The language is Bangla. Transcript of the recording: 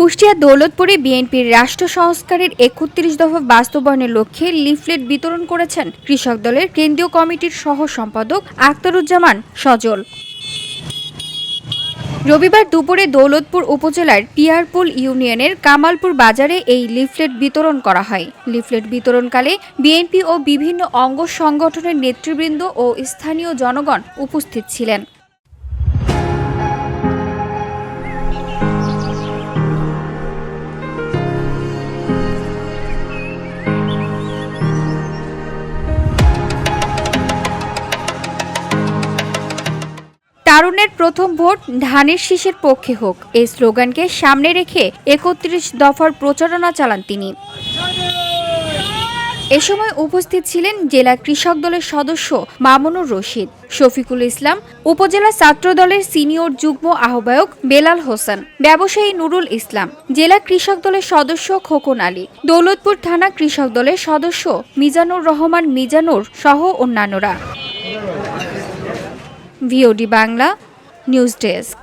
কুষ্টিয়া দৌলতপুরে বিএনপির রাষ্ট্র সংস্কারের ৩১ দফা বাস্তবায়নের লক্ষ্যে লিফলেট বিতরণ করেছেন কৃষক দলের কেন্দ্রীয় কমিটির সহ সম্পাদক আখতারুজ্জামান সজল। রবিবার দুপুরে দৌলতপুর উপজেলার পিয়ারপুল ইউনিয়নের কামালপুর বাজারে এই লিফলেট বিতরণ করা হয়। লিফলেট বিতরণকালে বিএনপি ও বিভিন্ন অঙ্গ সংগঠনের নেতৃবৃন্দ ও স্থানীয় জনগণ উপস্থিত ছিলেন। তারুণের প্রথম ভোট ধানের শীষের পক্ষে হোক, এই স্লোগানকে সামনে রেখে ৩১ দফার প্রচারণা চালান তিনি। এ সময় উপস্থিত ছিলেন জেলা কৃষক দলের সদস্য মামুনুর রশিদ, শফিকুল ইসলাম, উপজেলা ছাত্র দলের সিনিয়র যুগ্ম আহ্বায়ক বেলাল হোসেন, ব্যবসায়ী নুরুল ইসলাম, জেলা কৃষক দলের সদস্য খোকন আলী, দৌলতপুর থানা কৃষক দলের সদস্য মিজানুর রহমান মিজানুর সহ অন্যান্যরা। VOD Bangla news desk.